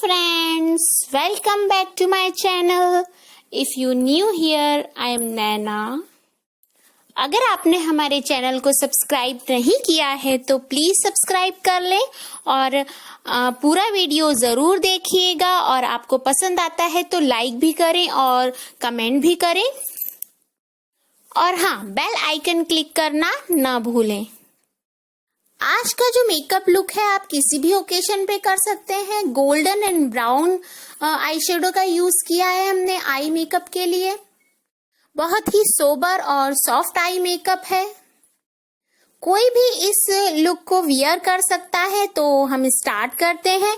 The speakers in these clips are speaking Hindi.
friends, welcome back to my channel. If you new here, I am Naina. अगर आपने हमारे चैनल को सब्सक्राइब नहीं किया है तो प्लीज सब्सक्राइब कर लें और पूरा वीडियो जरूर देखिएगा और आपको पसंद आता है तो लाइक भी करें और कमेंट भी करें और हाँ, बेल आइकन क्लिक करना ना भूलें। आज का जो मेकअप लुक है आप किसी भी ओकेशन पे कर सकते हैं। Golden and brown eye shadow का यूज किया है हमने आई मेकअप के लिए। बहुत ही सोबर और सॉफ्ट आई मेकअप है। कोई भी इस लुक को वियर कर सकता है। तो हम स्टार्ट करते हैं।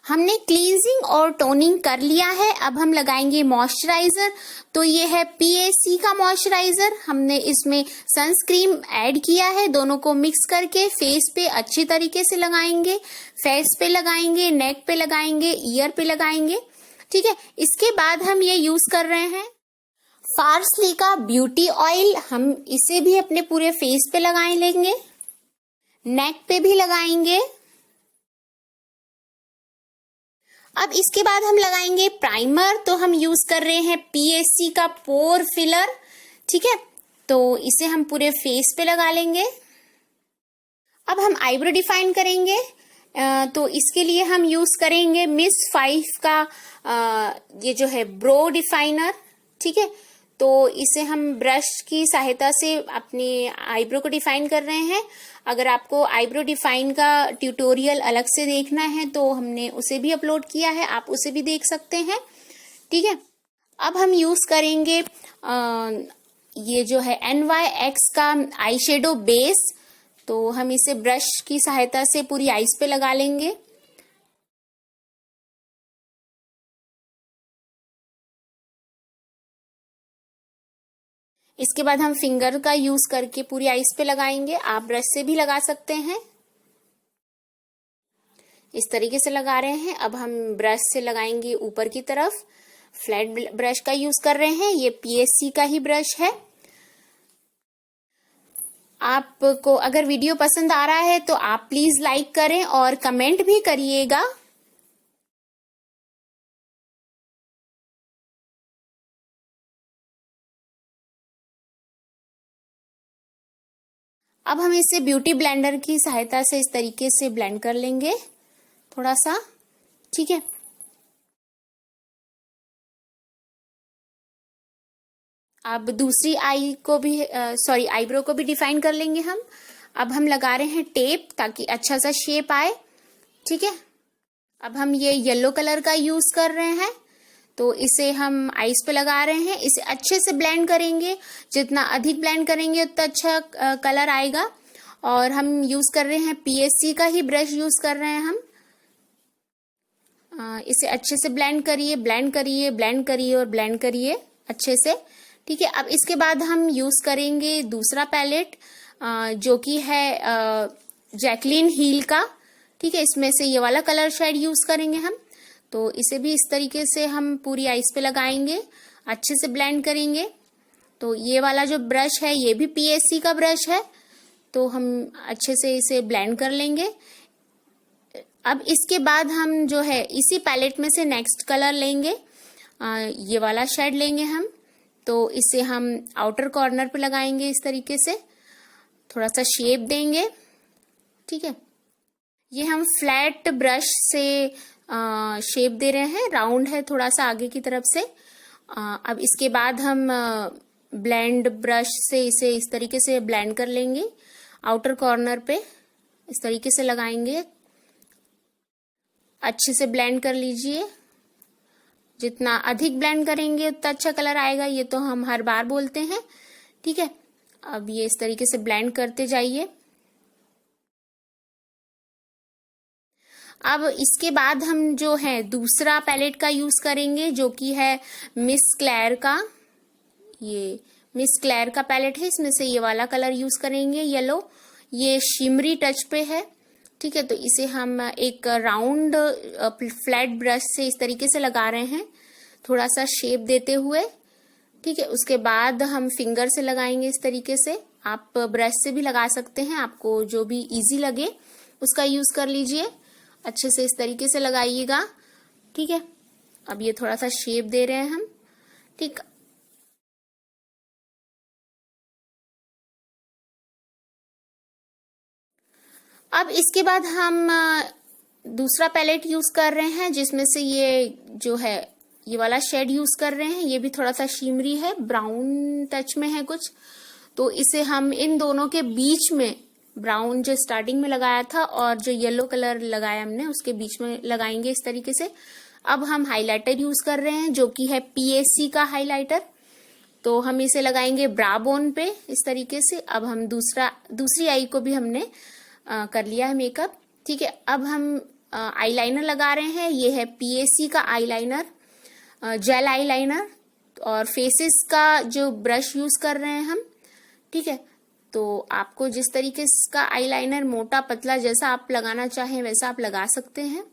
हमने क्लींजिंग और टोनिंग कर लिया है। अब हम लगाएंगे मॉइस्चराइजर। तो ये है PAC का मॉइस्चराइजर। हमने इसमें सनस्क्रीन ऐड किया है। दोनों को मिक्स करके फेस पे अच्छी तरीके से लगाएंगे। फेस पे लगाएंगे, नेक पे लगाएंगे, ईयर पे लगाएंगे। ठीक है, इसके बाद हम ये यूज कर रहे हैं पार्सली का ब्यूटी ऑयल। हम इसे भी अपने पूरे फेस पे लगाए लेंगे, नेक पे भी लगाएंगे। अब इसके बाद हम लगाएंगे प्राइमर। तो हम यूज कर रहे हैं PAC का पोर फिलर। ठीक है, तो इसे हम पूरे फेस पे लगा लेंगे। अब हम आईब्रो डिफाइन करेंगे। तो इसके लिए हम यूज करेंगे मिस 5 का ये जो है ब्रो डिफाइनर। ठीक है, तो इसे हम ब्रश की सहायता से अपनी आईब्रो को डिफाइन कर रहे हैं। अगर आपको आईब्रो डिफाइन का ट्यूटोरियल अलग से देखना है तो हमने उसे भी अपलोड किया है, आप उसे भी देख सकते हैं। ठीक है, अब हम यूज करेंगे ये जो है NYX का आई शेडो बेस। तो हम इसे ब्रश की सहायता से पूरी आईज पे लगा लेंगे। इसके बाद हम फिंगर का यूज करके पूरी आईज पे लगाएंगे। आप ब्रश से भी लगा सकते हैं। इस तरीके से लगा रहे हैं। अब हम ब्रश से लगाएंगे ऊपर की तरफ। फ्लैट ब्रश का यूज कर रहे हैं। ये PAC का ही ब्रश है। आपको अगर वीडियो पसंद आ रहा है तो आप प्लीज लाइक करें और कमेंट भी करिएगा। अब हम इसे ब्यूटी ब्लेंडर की सहायता से इस तरीके से ब्लेंड कर लेंगे थोड़ा सा। ठीक है, अब दूसरी आई को भी आईब्रो को भी डिफाइन कर लेंगे हम। अब हम लगा रहे हैं टेप ताकि अच्छा सा शेप आए। ठीक है, अब हम ये येलो कलर का यूज कर रहे हैं। तो इसे हम आईज पे लगा रहे हैं। इसे अच्छे से ब्लेंड करेंगे। जितना अधिक ब्लेंड करेंगे उतना अच्छा कलर आएगा। और हम यूज कर रहे हैं PAC का ही ब्रश यूज कर रहे हैं हम। इसे अच्छे से ब्लेंड करिए, ब्लेंड करिए, ब्लेंड करिए और ब्लेंड करिए अच्छे से। ठीक है, अब इसके बाद हम यूज करेंगे दूसरा पैलेट जो कि है जैकलिन हील का। ठीक है, इसमें से ये वाला कलर शेड यूज करेंगे हम। तो इसे भी इस तरीके से हम पूरी आईज पे लगाएंगे, अच्छे से ब्लेंड करेंगे। तो ये वाला जो ब्रश है ये भी PAC का ब्रश है। तो हम अच्छे से इसे ब्लेंड कर लेंगे। अब इसके बाद हम जो है इसी पैलेट में से नेक्स्ट कलर लेंगे। ये वाला शेड लेंगे हम। तो इसे हम आउटर कॉर्नर पे लगाएंगे इस तरीके से, थोड़ा सा शेप देंगे। ठीक है, ये हम फ्लैट ब्रश से शेप दे रहे हैं, राउंड है थोड़ा सा आगे की तरफ से। अब इसके बाद हम ब्लेंड ब्रश से इसे इस तरीके से ब्लेंड कर लेंगे। आउटर कॉर्नर पे इस तरीके से लगाएंगे। अच्छे से ब्लेंड कर लीजिए। जितना अधिक ब्लेंड करेंगे उतना अच्छा कलर आएगा, ये तो हम हर बार बोलते हैं। ठीक है, अब ये इस तरीके से ब्लेंड करते जाइए। अब इसके बाद हम जो है दूसरा पैलेट का यूज करेंगे जो कि है मिस क्लेयर का। ये मिस क्लेयर का पैलेट है। इसमें से ये वाला कलर यूज करेंगे येलो। ये शिमरी टच पे है। ठीक है, तो इसे हम एक राउंड फ्लैट ब्रश से इस तरीके से लगा रहे हैं, थोड़ा सा शेप देते हुए। ठीक है, उसके बाद हम फिंगर से लगाएंगे इस तरीके से। आप ब्रश से भी लगा सकते हैं, आपको जो भी इजी लगे उसका यूज कर लीजिए। अच्छे से इस तरीके से लगाइएगा। ठीक है, अब ये थोड़ा सा शेप दे रहे हैं हम। ठीक, अब इसके बाद हम दूसरा पैलेट यूज कर रहे हैं, जिसमें से ये जो है ये वाला शेड यूज कर रहे हैं। ये भी थोड़ा सा शिमरी है, ब्राउन टच में है कुछ, तो इसे हम इन दोनों के बीच में, ब्राउन जो स्टार्टिंग में लगाया था और जो येलो कलर लगाया हमने उसके बीच में लगाएंगे इस तरीके से। अब हम हाइलाइटर यूज कर रहे हैं जो कि है पीएससी का हाइलाइटर, तो हम इसे लगाएंगे ब्रा बोन पे इस तरीके से। अब हम दूसरी आई को भी हमने कर लिया है मेकअप। ठीक है, अब हम आईलाइनर लगा रहे हैं। ये है पीएससी का आईलाइनर, जेल आईलाइनर, और फेसेस का जो ब्रश यूज कर रहे हैं हम। ठीक है, तो आपको जिस तरीके का आईलाइनर, मोटा पतला जैसा आप लगाना चाहें वैसा आप लगा सकते हैं।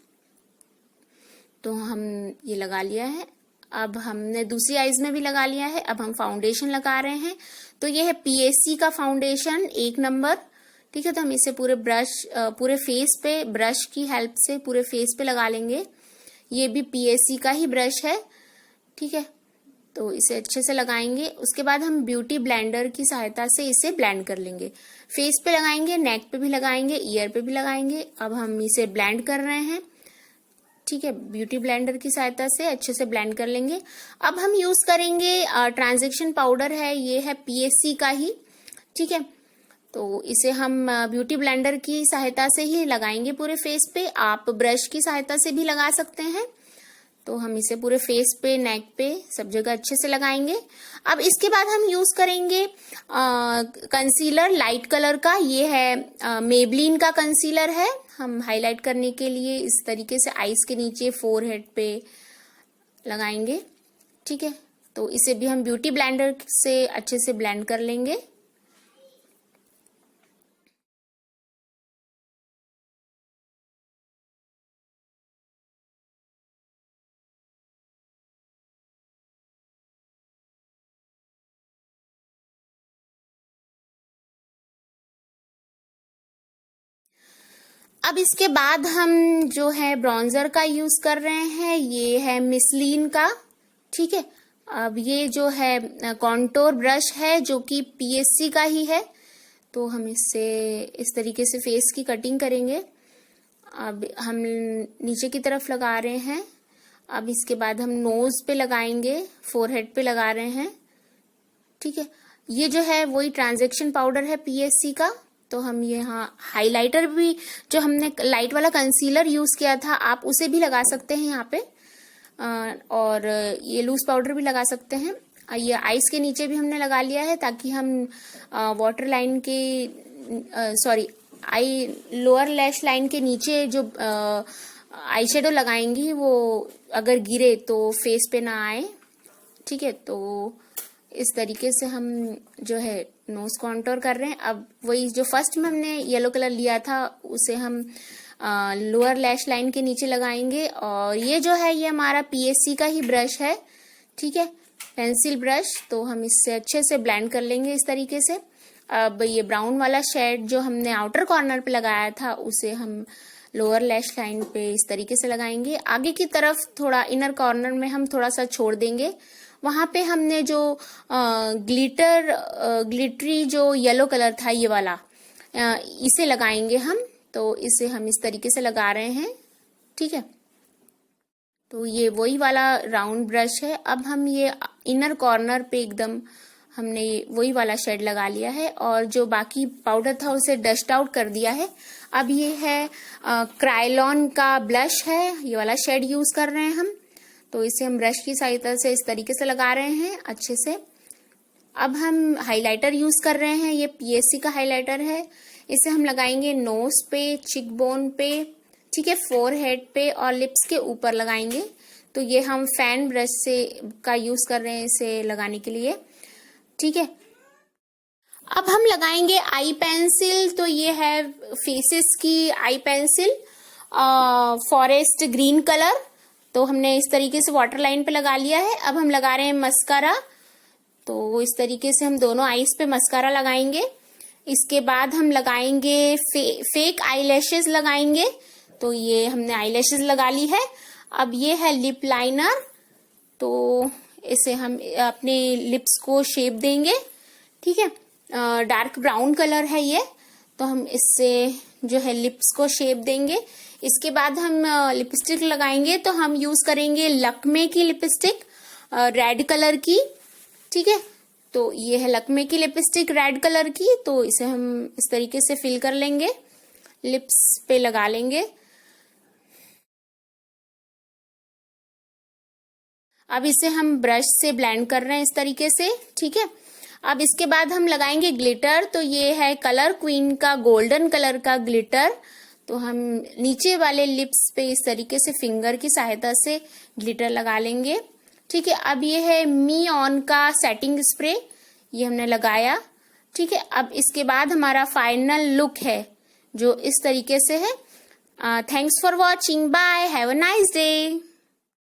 तो हम ये लगा लिया है। अब हमने दूसरी आईज में भी लगा लिया है। अब हम फाउंडेशन लगा रहे हैं। तो ये है पीएससी का फाउंडेशन 1 नंबर। ठीक है, तो हम इसे पूरे फेस पे ब्रश की हेल्प से पूरे फेस पे लगा लेंगे। ये भी पीएससी का ही ब्रश है। ठीक है, तो इसे अच्छे से लगाएंगे। उसके बाद हम ब्यूटी ब्लेंडर की सहायता से इसे ब्लेंड कर लेंगे। फेस पे लगाएंगे, नेक पे भी लगाएंगे, ईयर पे भी लगाएंगे। अब हम इसे ब्लेंड कर रहे हैं। ठीक है, ब्यूटी ब्लेंडर की सहायता से अच्छे से ब्लेंड कर लेंगे। अब हम यूज करेंगे ट्रांजैक्शन पाउडर है, ये है पीएससी का ही। ठीक है, तो इसे हम ब्यूटी ब्लेंडर की सहायता से ही लगाएंगे पूरे फेस पे। आप ब्रश की सहायता से भी लगा सकते हैं। तो हम इसे पूरे फेस पे, नेक पे, सब जगह अच्छे से लगाएंगे। अब इसके बाद हम यूज करेंगे कंसीलर लाइट कलर का। ये है मेबलिन का कंसीलर है। हम हाईलाइट करने के लिए इस तरीके से आईज के नीचे, फोरहेड पे लगाएंगे। ठीक है, तो इसे भी हम ब्यूटी ब्लेंडर से अच्छे से ब्लेंड कर लेंगे। अब इसके बाद हम जो है ब्रॉन्जर का यूज कर रहे हैं। ये है मिसलिन का। ठीक है, अब ये जो है कॉन्टोर ब्रश है जो कि पीएससी का ही है। तो हम इससे इस तरीके से फेस की कटिंग करेंगे। अब हम नीचे की तरफ लगा रहे हैं। अब इसके बाद हम नोज पे लगाएंगे, फोरहेड पे लगा रहे हैं। ठीक है, ये जो है वही ट्रांजैक्शन पाउडर है पीएससी का। तो हम यहाँ हाइलाइटर भी, जो हमने लाइट वाला कंसीलर यूज किया था, आप उसे भी लगा सकते हैं यहाँ पे। और ये लूज पाउडर भी लगा सकते हैं। ये आईज के नीचे भी हमने लगा लिया है, ताकि हम वाटर लाइन के आई लोअर लैश लाइन के नीचे जो आई शेडो लगाएंगी वो अगर गिरे तो फेस पे ना आए। ठीक है, तो इस तरीके से हम जो है नोज कॉन्टोर कर रहे हैं। अब वही जो फर्स्ट में हमने येलो कलर लिया था उसे हम लोअर लैश लाइन के नीचे लगाएंगे। और ये जो है ये हमारा पीएससी का ही ब्रश है। ठीक है, पेंसिल ब्रश। तो हम इससे अच्छे से ब्लेंड कर लेंगे इस तरीके से। अब ये ब्राउन वाला शेड जो हमने आउटर कॉर्नर पे लगाया था उसे हम लोअर लैश लाइन पे इस तरीके से लगाएंगे। आगे की तरफ थोड़ा इनर कॉर्नर में हम थोड़ा सा छोड़ देंगे। वहां पे हमने जो ग्लिटरी जो येलो कलर था ये वाला, इसे लगाएंगे हम। तो इसे हम इस तरीके से लगा रहे हैं। ठीक है, तो ये वही वाला राउंड ब्रश है। अब हम ये इनर कॉर्नर पे एकदम हमने वही वाला शेड लगा लिया है और जो बाकी पाउडर था उसे डस्ट आउट कर दिया है। अब ये है क्रायलॉन का ब्लश है, ये वाला शेड यूज कर रहे हैं हम। तो इसे हम ब्रश की सहायता से इस तरीके से लगा रहे हैं अच्छे से। अब हम हाइलाइटर यूज कर रहे हैं। ये पीएससी का हाइलाइटर है। इसे हम लगाएंगे नोज पे, चिक बोन पे, ठीक है, फोरहेड पे और लिप्स के ऊपर लगाएंगे। तो ये हम फैन ब्रश से का यूज कर रहे हैं इसे लगाने के लिए। ठीक है, अब हम लगाएंगे आई पेंसिल। तो ये है फेसेस की आई पेंसिल, फॉरेस्ट ग्रीन कलर। तो हमने इस तरीके से वाटर लाइन पे लगा लिया है। अब हम लगा रहे हैं मस्कारा। तो इस तरीके से हम दोनों आईज पे मस्कारा लगाएंगे। इसके बाद हम लगाएंगे फेक आई लैशेज लगाएंगे। तो ये हमने आईलैशेस लगा ली है। अब ये है लिप लाइनर, तो इसे हम अपने लिप्स को शेप देंगे। ठीक है, डार्क ब्राउन कलर है ये, तो हम इससे जो है लिप्स को शेप देंगे। इसके बाद हम लिपस्टिक लगाएंगे, तो हम यूज करेंगे लक्मे की लिपस्टिक रेड कलर की। ठीक है, तो ये है लक्मे की लिपस्टिक रेड कलर की, तो इसे हम इस तरीके से फिल कर लेंगे, लिप्स पे लगा लेंगे। अब इसे हम ब्रश से ब्लेंड कर रहे हैं इस तरीके से। ठीक है, अब इसके बाद हम लगाएंगे ग्लिटर, तो ये है कलर क्वीन का गोल्डन कलर का ग्लिटर, तो हम नीचे वाले लिप्स पे इस तरीके से फिंगर की सहायता से ग्लिटर लगा लेंगे। ठीक है, अब ये है मी ऑन का सेटिंग स्प्रे, ये हमने लगाया। ठीक है, अब इसके बाद हमारा फाइनल लुक है जो इस तरीके से है। Thanks for watching, bye, have a nice day.